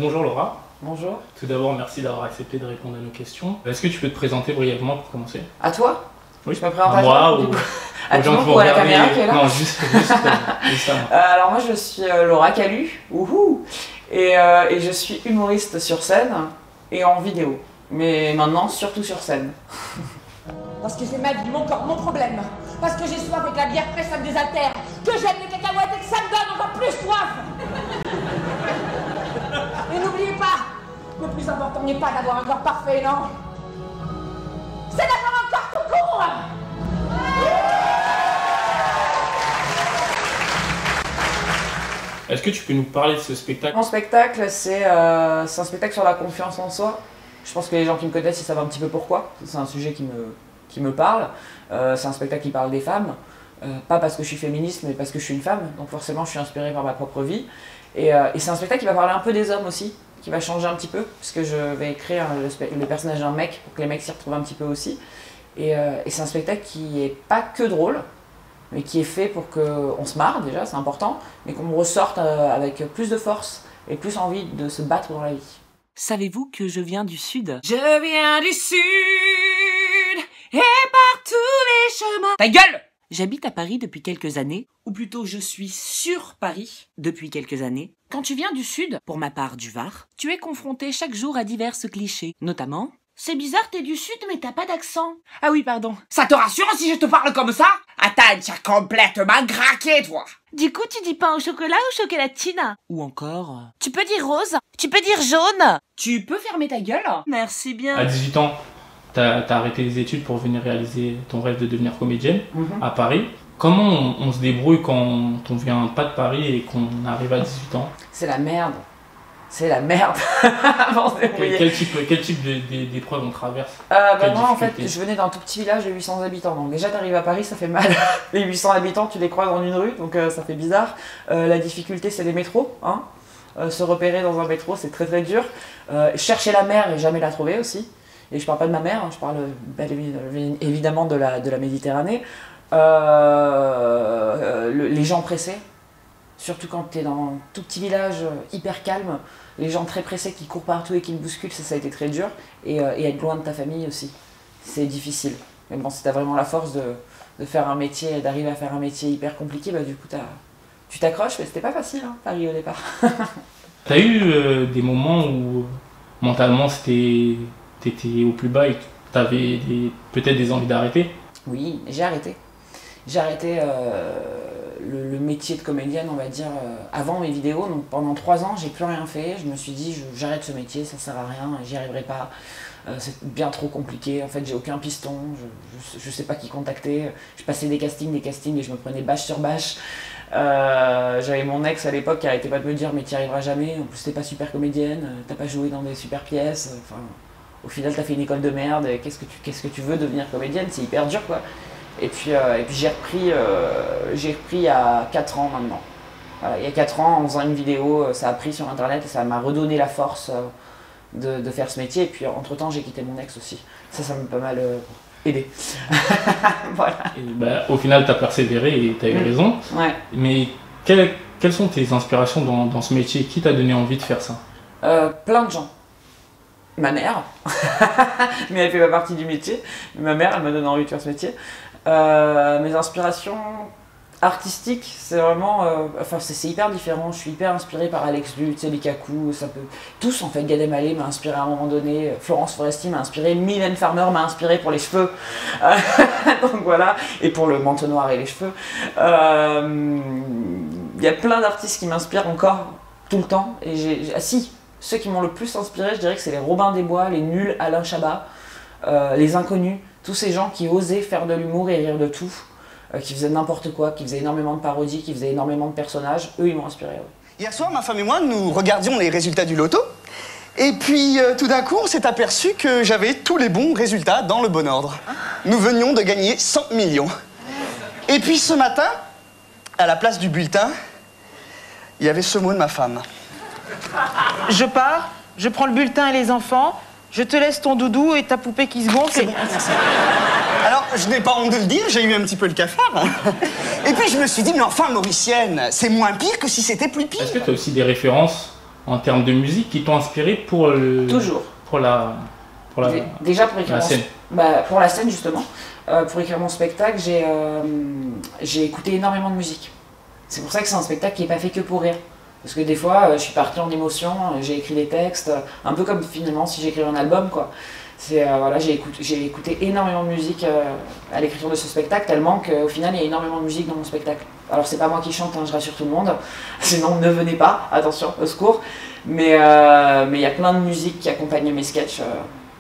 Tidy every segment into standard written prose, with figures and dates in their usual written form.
bonjour Laura. Bonjour. Tout d'abord, merci d'avoir accepté de répondre à nos questions. Est-ce que tu peux te présenter brièvement pour commencer? À toi? Oui. Je me présente à moi toi, ou à aux gens tout qui le vont monde ou à la regarder. caméra qui est là? Non, juste à moi. Alors moi je suis Laura Calu, wouhou, et je suis humoriste sur scène et en vidéo. Mais maintenant surtout sur scène. Parce que j'ai mal vu mon corps, mon problème. Parce que j'ai soif et que la bière fraîche ça me désaltère. Que j'aime les cacahuètes et que ça me donne encore plus soif. Et n'oubliez pas, le plus important n'est pas d'avoir un corps parfait, non. C'est d'avoir un corps tout court. Est-ce que tu peux nous parler de ce spectacle? Mon spectacle, c'est un spectacle sur la confiance en soi. Je pense que les gens qui me connaissent, ils savent un petit peu pourquoi. C'est un sujet qui me parle. C'est un spectacle qui parle des femmes. Pas parce que je suis féministe, mais parce que je suis une femme. Donc forcément, je suis inspirée par ma propre vie. Et c'est un spectacle qui va parler un peu des hommes aussi, qui va changer un petit peu, puisque je vais écrire le personnage d'un mec, pour que les mecs s'y retrouvent un petit peu aussi. Et c'est un spectacle qui est pas que drôle, mais qui est fait pour qu'on se marre déjà, c'est important, mais qu'on ressorte avec plus de force et plus envie de se battre dans la vie. Savez-vous que je viens du Sud? Je viens du Sud, et par tous les chemins... Ta gueule! J'habite à Paris depuis quelques années, ou plutôt je suis sur Paris depuis quelques années. Quand tu viens du Sud, pour ma part du Var, tu es confronté chaque jour à divers clichés, notamment... C'est bizarre, t'es du Sud, mais t'as pas d'accent. Ah oui, pardon. Ça te rassure si je te parle comme ça? Attends, t'as complètement craqué, toi. Du coup, tu dis pain au chocolat ou chocolatine? Ou encore... Tu peux dire rose? Tu peux dire jaune? Tu peux fermer ta gueule? Merci bien. À 18 ans, t'as arrêté les études pour venir réaliser ton rêve de devenir comédienne à Paris. Comment on se débrouille quand on vient pas de Paris et qu'on arrive à 18 ans? C'est la merde. C'est la merde. Quel type d'épreuves on traverse? Moi en fait je venais d'un tout petit village de 800 habitants, donc déjà t'arrives à Paris ça fait mal. Les 800 habitants tu les croises en une rue, donc ça fait bizarre. La difficulté c'est les métros, hein. Se repérer dans un métro c'est très très dur. Chercher la mer et jamais la trouver aussi. Et je parle pas de ma mère, hein, je parle évidemment de la Méditerranée. Les gens pressés. Surtout quand tu es dans un tout petit village hyper calme, les gens très pressés qui courent partout et qui me bousculent, ça a été très dur. Et être loin de ta famille aussi, c'est difficile. Mais bon, si tu as vraiment la force de faire un métier, d'arriver à faire un métier hyper compliqué, bah du coup tu t'accroches, mais c'était pas facile, hein, Paris au départ. T'as eu des moments où mentalement t'étais au plus bas et t'avais peut-être des envies d'arrêter? Oui, j'ai arrêté. J'ai arrêté le métier de comédienne, on va dire, avant mes vidéos. Donc pendant 3 ans, j'ai plus rien fait. Je me suis dit, j'arrête ce métier, ça sert à rien, j'y arriverai pas. C'est bien trop compliqué. En fait, j'ai aucun piston, je sais pas qui contacter. Je passais des castings et je me prenais bâche sur bâche. J'avais mon ex à l'époque qui arrêtait pas de me dire, mais t'y arriveras jamais. En plus, t'es pas super comédienne, t'as pas joué dans des super pièces. Enfin, au final, t'as fait une école de merde. Qu'est-ce que tu veux devenir comédienne? C'est hyper dur, quoi. Et puis j'ai repris il y a 4 ans maintenant. Voilà, il y a 4 ans, en faisant une vidéo, ça a pris sur internet et ça m'a redonné la force de faire ce métier. Et puis entre temps, j'ai quitté mon ex aussi. Ça m'a pas mal aidé. Voilà. Et au final, tu as persévéré et tu as eu raison. Ouais. Mais quelles sont tes inspirations dans ce métier? Qui t'a donné envie de faire ça? Plein de gens. Ma mère, mais elle fait pas partie du métier. Ma mère, elle m'a donné envie de faire ce métier. Mes inspirations artistiques, c'est vraiment... c'est hyper différent. Je suis hyper inspirée par Alex Luth, Likaku, tous en fait. Gad Elmaleh m'a inspiré à un moment donné, Florence Foresti m'a inspiré, Mylène Farmer m'a inspiré pour les cheveux. Donc voilà, et pour le manteau noir et les cheveux. Il y a plein d'artistes qui m'inspirent encore tout le temps. Et ceux qui m'ont le plus inspiré, je dirais que c'est les Robin des Bois, les Nuls, Alain Chabat, les Inconnus, tous ces gens qui osaient faire de l'humour et rire de tout, qui faisaient n'importe quoi, qui faisaient énormément de parodies, qui faisaient énormément de personnages, eux ils m'ont inspiré. Ouais. Hier soir, ma femme et moi, nous regardions les résultats du loto, et puis tout d'un coup, on s'est aperçu que j'avais tous les bons résultats dans le bon ordre. Nous venions de gagner 100 millions. Et puis ce matin, à la place du bulletin, il y avait ce mot de ma femme. Je pars, je prends le bulletin et les enfants, je te laisse ton doudou et ta poupée qui se gonfle. Bon. Alors, je n'ai pas honte de le dire, j'ai eu un petit peu le cafard. Et puis je me suis dit, mais enfin, Mauricienne, c'est moins pire que si c'était plus pire. Est-ce que tu as aussi des références en termes de musique qui t'ont inspiré pour Toujours. pour la Déjà pour écrire la scène. pour la scène justement, pour écrire mon spectacle, j'ai écouté énormément de musique. C'est pour ça que c'est un spectacle qui n'est pas fait que pour rire. Parce que des fois, je suis partie en émotion, j'ai écrit des textes, un peu comme finalement si j'écrivais un album, quoi. Voilà, j'ai écouté énormément de musique à l'écriture de ce spectacle, tellement qu'au final, il y a énormément de musique dans mon spectacle. Alors c'est pas moi qui chante, hein, je rassure tout le monde, sinon ne venez pas, attention, au secours. Mais il y a plein de musique qui accompagnent mes sketchs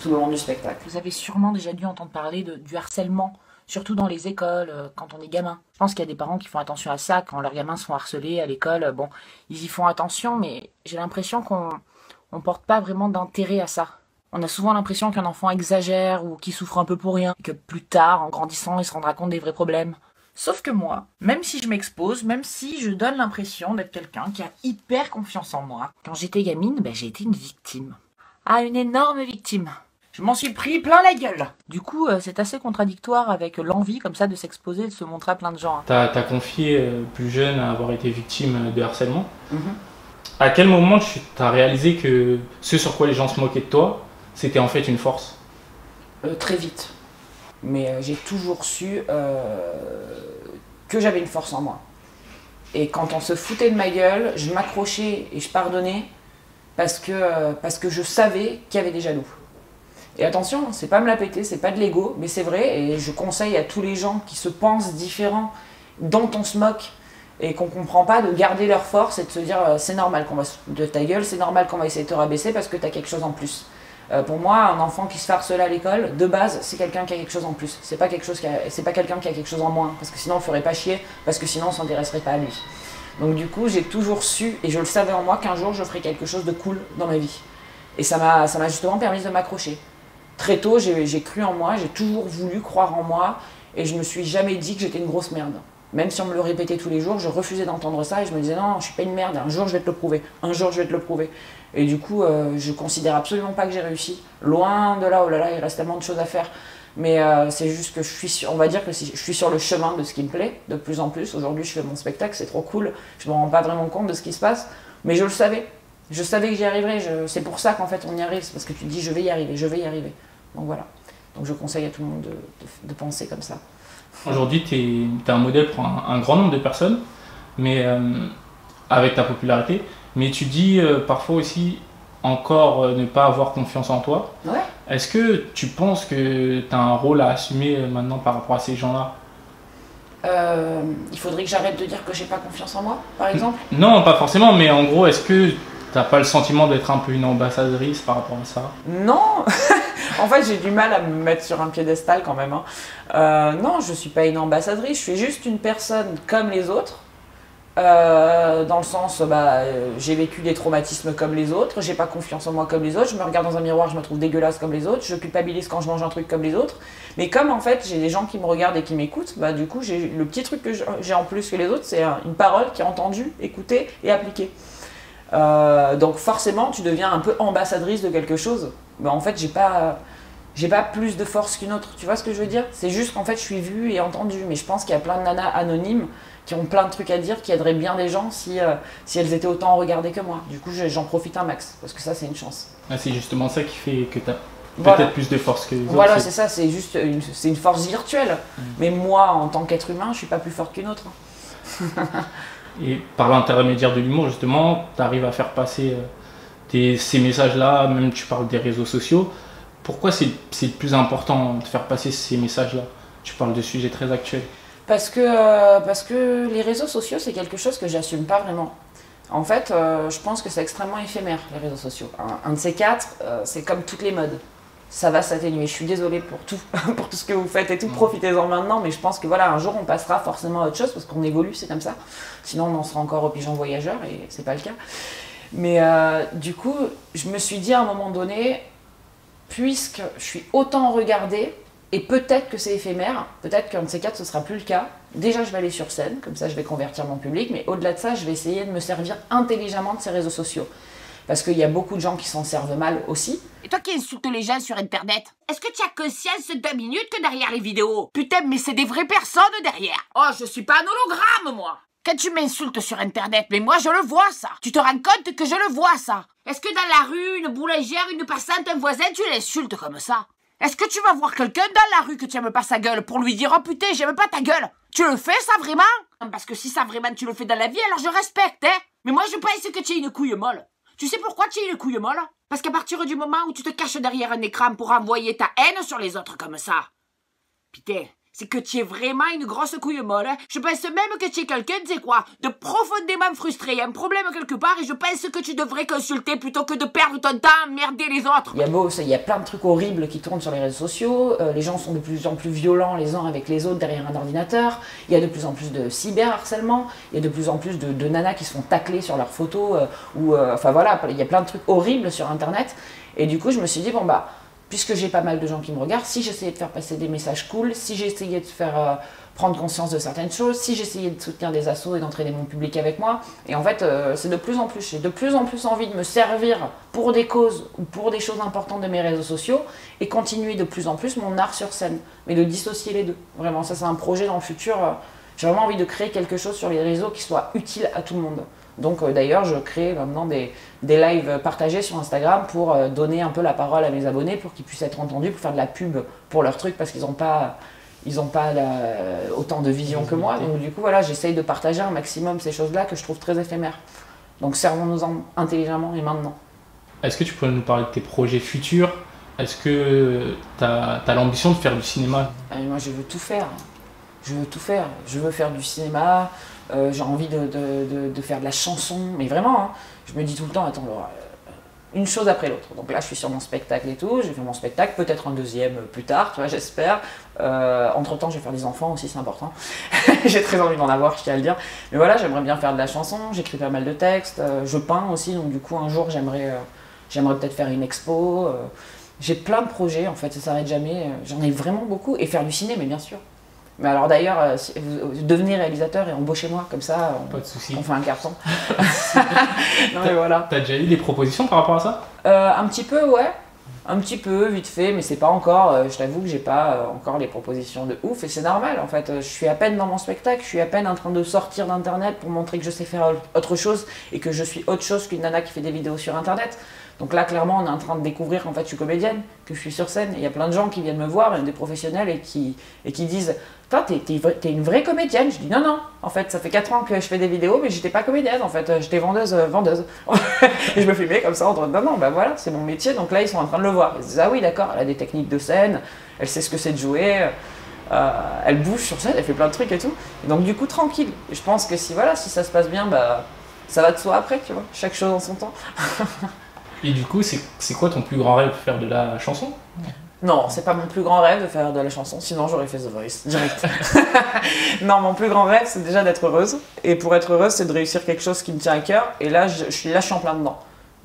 tout le long du spectacle. Vous avez sûrement déjà dû entendre parler du harcèlement, surtout dans les écoles, quand on est gamin. Je pense qu'il y a des parents qui font attention à ça, quand leurs gamins se font harceler à l'école, bon, ils y font attention, mais j'ai l'impression qu'on porte pas vraiment d'intérêt à ça. On a souvent l'impression qu'un enfant exagère ou qu'il souffre un peu pour rien, et que plus tard, en grandissant, il se rendra compte des vrais problèmes. Sauf que moi, même si je m'expose, même si je donne l'impression d'être quelqu'un qui a hyper confiance en moi, quand j'étais gamine, j'ai été une victime. Ah, une énorme victime. Je m'en suis pris plein la gueule. Du coup, c'est assez contradictoire avec l'envie comme ça de s'exposer, de se montrer à plein de gens. T'as confié plus jeune à avoir été victime de harcèlement. À quel moment tu as réalisé que ce sur quoi les gens se moquaient de toi, c'était en fait une force? Très vite. Mais j'ai toujours su que j'avais une force en moi. Et quand on se foutait de ma gueule, je m'accrochais et je pardonnais parce que je savais qu'il y avait des jaloux. Et attention, c'est pas me la péter, c'est pas de l'ego, mais c'est vrai, et je conseille à tous les gens qui se pensent différents, dont on se moque, et qu'on comprend pas, de garder leur force et de se dire c'est normal qu'on va se foutre de ta gueule, c'est normal qu'on va essayer de te rabaisser parce que t'as quelque chose en plus. Pour moi, un enfant qui se fait harceler à l'école, de base, c'est quelqu'un qui a quelque chose en plus. C'est pas quelqu'un qui a quelque chose en moins, parce que sinon on le ferait pas chier, parce que sinon on s'intéresserait pas à lui. Donc du coup, j'ai toujours su, et je le savais en moi, qu'un jour je ferais quelque chose de cool dans ma vie. Et ça m'a justement permis de m'accrocher. Très tôt, j'ai cru en moi, j'ai toujours voulu croire en moi, et je me suis jamais dit que j'étais une grosse merde. Même si on me le répétait tous les jours, je refusais d'entendre ça, et je me disais non, je suis pas une merde, un jour je vais te le prouver, un jour je vais te le prouver. Et du coup, je considère absolument pas que j'ai réussi. Loin de là, oh là là, il reste tellement de choses à faire. Mais c'est juste que on va dire que je suis sur le chemin de ce qui me plaît, de plus en plus. Aujourd'hui, je fais mon spectacle, c'est trop cool, je me rends pas vraiment compte de ce qui se passe, mais je le savais. Je savais que j'y arriverais, c'est pour ça qu'en fait on y arrive, c'est parce que tu te dis je vais y arriver, je vais y arriver. Donc voilà, donc je conseille à tout le monde de penser comme ça. Aujourd'hui, tu es un modèle pour un grand nombre de personnes, mais avec ta popularité, mais tu dis parfois aussi encore ne pas avoir confiance en toi. Ouais. Est-ce que tu penses que tu as un rôle à assumer maintenant par rapport à ces gens-là? Il faudrait que j'arrête de dire que j'ai pas confiance en moi, par exemple? Non, pas forcément, mais en gros, est-ce que t'as pas le sentiment d'être un peu une ambassadrice par rapport à ça? Non. En fait, j'ai du mal à me mettre sur un piédestal quand même. Non, je suis pas une ambassadrice, je suis juste une personne comme les autres. Dans le sens, j'ai vécu des traumatismes comme les autres, j'ai pas confiance en moi comme les autres, je me regarde dans un miroir, je me trouve dégueulasse comme les autres, je culpabilise quand je mange un truc comme les autres. Mais comme en fait j'ai des gens qui me regardent et qui m'écoutent, du coup le petit truc que j'ai en plus que les autres, c'est une parole qui est entendue, écoutée et appliquée. Donc forcément tu deviens un peu ambassadrice de quelque chose. Mais en fait j'ai pas plus de force qu'une autre, tu vois ce que je veux dire? C'est juste qu'en fait je suis vue et entendue, mais je pense qu'il y a plein de nanas anonymes qui ont plein de trucs à dire, qui aideraient bien des gens si elles étaient autant regardées que moi. Du coup j'en profite un max, parce que ça c'est une chance. Ah, c'est justement ça qui fait que tu as voilà. Peut-être plus de force que les autres. Voilà, c'est ça, c'est juste une force virtuelle. Mais moi, en tant qu'être humain, je suis pas plus forte qu'une autre. Et par l'intermédiaire de l'humour, justement, tu arrives à faire passer ces messages-là, même tu parles des réseaux sociaux. Pourquoi c'est le plus important de faire passer ces messages-là? Tu parles de sujets très actuels. Parce que les réseaux sociaux, c'est quelque chose que j'assume pas vraiment. En fait, je pense que c'est extrêmement éphémère, les réseaux sociaux. Un de ces quatre, c'est comme toutes les modes. Ça va s'atténuer. Je suis désolée pour tout, pour tout ce que vous faites et tout. Profitez-en maintenant, mais je pense que voilà, un jour, on passera forcément à autre chose parce qu'on évolue, c'est comme ça. Sinon, on en sera encore au pigeon voyageur et c'est pas le cas. Mais du coup, je me suis dit à un moment donné, puisque je suis autant regardée, et peut-être que c'est éphémère, peut-être qu'un de ces quatre, ce sera plus le cas. Déjà, je vais aller sur scène, comme ça, je vais convertir mon public, mais au-delà de ça, je vais essayer de me servir intelligemment de ces réseaux sociaux. Parce qu'il y a beaucoup de gens qui s'en servent mal aussi. Et toi qui insultes les gens sur Internet, est-ce que tu as conscience de 2 minutes que derrière les vidéos? Putain, mais c'est des vraies personnes derrière. Oh, je suis pas un hologramme, moi. Quand tu m'insultes sur Internet, mais moi je le vois ça. Tu te rends compte que je le vois ça. Est-ce que dans la rue, une boulangère, une passante, un voisin, tu l'insultes comme ça? Est-ce que tu vas voir quelqu'un dans la rue que tu aimes pas sa gueule pour lui dire « Oh putain, j'aime pas ta gueule ». Tu le fais ça vraiment? Parce que si ça vraiment tu le fais dans la vie, alors je respecte, hein. Mais moi je pense que tu es une couille molle. Tu sais pourquoi tu es une couille molle? Parce qu'à partir du moment où tu te caches derrière un écran pour envoyer ta haine sur les autres comme ça, putain, c'est que tu es vraiment une grosse couille molle. Hein. Je pense même que tu es quelqu'un, tu sais quoi, de profondément frustré. Il y a un problème quelque part et je pense que tu devrais consulter plutôt que de perdre ton temps à emmerder les autres. Il y a plein de trucs horribles qui tournent sur les réseaux sociaux. Les gens sont de plus en plus violents les uns avec les autres derrière un ordinateur. Il y a de plus en plus de cyberharcèlement. Il y a de plus en plus de nanas qui se font tacler sur leurs photos. Enfin voilà, il y a plein de trucs horribles sur Internet. Et du coup, je me suis dit, bon bah... puisque j'ai pas mal de gens qui me regardent, si j'essayais de faire passer des messages cool, si j'essayais de faire prendre conscience de certaines choses, si j'essayais de soutenir des assos et d'entraîner mon public avec moi, et en fait c'est de plus en plus, j'ai de plus en plus envie de me servir pour des causes ou pour des choses importantes de mes réseaux sociaux et continuer de plus en plus mon art sur scène, mais de dissocier les deux. Vraiment, ça c'est un projet dans le futur, j'ai vraiment envie de créer quelque chose sur les réseaux qui soit utile à tout le monde. Donc d'ailleurs, je crée maintenant des lives partagés sur Instagram pour donner un peu la parole à mes abonnés pour qu'ils puissent être entendus, pour faire de la pub pour leurs trucs parce qu'ils n'ont pas, autant de vision que moi. Donc du coup, voilà, j'essaye de partager un maximum ces choses-là que je trouve très éphémères. Donc servons-nous-en intelligemment et maintenant. Est-ce que tu pourrais nous parler de tes projets futurs? Est-ce que tu as l'ambition de faire du cinéma? Moi, je veux tout faire. Je veux tout faire. Je veux faire du cinéma. J'ai envie de faire de la chanson, mais vraiment, hein, je me dis tout le temps, attends Laura, une chose après l'autre. Donc là, je suis sur mon spectacle et tout, je vais faire mon spectacle, peut-être un deuxième plus tard, tu vois, j'espère. Entre-temps, je vais faire des enfants aussi, c'est important. J'ai très envie d'en avoir, je tiens à le dire. Mais voilà, j'aimerais bien faire de la chanson, j'écris pas mal de textes, je peins aussi, donc du coup, un jour, j'aimerais peut-être faire une expo. J'ai plein de projets, en fait, ça s'arrête jamais. J'en ai vraiment beaucoup, et faire du ciné, mais bien sûr. Mais alors d'ailleurs, si vous devenez réalisateur et embauchez-moi, comme ça, pas de soucis. On fait un carton. Non mais voilà. T'as déjà eu des propositions par rapport à ça? Un petit peu, ouais. Un petit peu, vite fait, mais c'est pas encore, je t'avoue que j'ai pas encore les propositions de ouf, et c'est normal en fait. Je suis à peine dans mon spectacle, je suis à peine en train de sortir d'internet pour montrer que je sais faire autre chose, et que je suis autre chose qu'une nana qui fait des vidéos sur internet. Donc là, clairement, on est en train de découvrir qu'en fait, je suis comédienne, que je suis sur scène. Il y a plein de gens qui viennent me voir, même des professionnels, et qui disent « Toi, t'es une vraie comédienne ?» Je dis « Non, non, en fait, ça fait 4 ans que je fais des vidéos, mais j'étais pas comédienne, en fait, j'étais vendeuse. » Et je me filmais comme ça, en train de « Non, non, bah voilà, c'est mon métier. » Donc là, ils sont en train de le voir. Ils disent « Ah oui, d'accord, elle a des techniques de scène, elle sait ce que c'est de jouer, elle bouge sur scène, elle fait plein de trucs et tout. » Et donc du coup, tranquille. Et je pense que si ça se passe bien, bah ça va de soi après, tu vois. Chaque chose en son temps. Et du coup, c'est quoi ton plus grand rêve? Faire de la chanson? Non, c'est pas mon plus grand rêve de faire de la chanson, sinon j'aurais fait The Voice, direct. Non, mon plus grand rêve, c'est déjà d'être heureuse. Et pour être heureuse, c'est de réussir quelque chose qui me tient à cœur. Et là, je suis en plein dedans.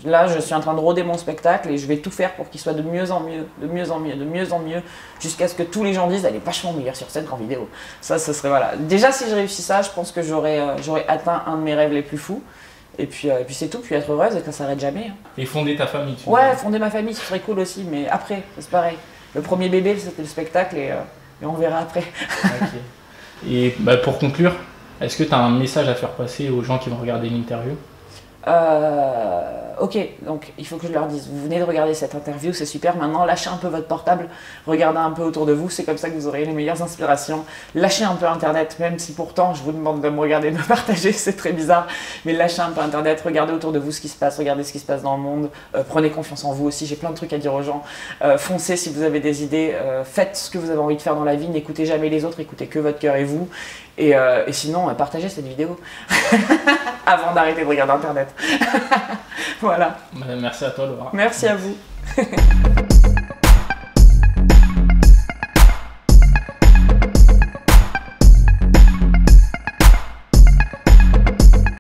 Là, je suis en train de roder mon spectacle et je vais tout faire pour qu'il soit de mieux en mieux, de mieux en mieux, de mieux en mieux, jusqu'à ce que tous les gens disent « Elle est vachement meilleure sur scène qu'en vidéo. » Ça, ce serait, voilà. Déjà, si je réussis ça, je pense que j'aurais atteint un de mes rêves les plus fous. Et puis c'est tout, puis être heureuse et que ça s'arrête jamais. Hein. Et fonder ta famille, tu Ouais, fonder ma famille, ce serait cool aussi, mais après, c'est pareil. Le premier bébé, c'était le spectacle et on verra après. Okay. Et bah, pour conclure, est-ce que tu as un message à faire passer aux gens qui vont regarder l'interview? Ok, donc il faut que je leur dise, vous venez de regarder cette interview, c'est super, maintenant lâchez un peu votre portable, regardez un peu autour de vous, c'est comme ça que vous aurez les meilleures inspirations. Lâchez un peu internet, même si pourtant je vous demande de me regarder, de me partager, c'est très bizarre, mais lâchez un peu internet, regardez autour de vous ce qui se passe, regardez ce qui se passe dans le monde, prenez confiance en vous aussi, j'ai plein de trucs à dire aux gens, foncez si vous avez des idées, faites ce que vous avez envie de faire dans la vie, n'écoutez jamais les autres, écoutez que votre cœur et vous, et sinon partagez cette vidéo avant d'arrêter de regarder internet. Voilà. Merci à toi, Laura. Merci à vous.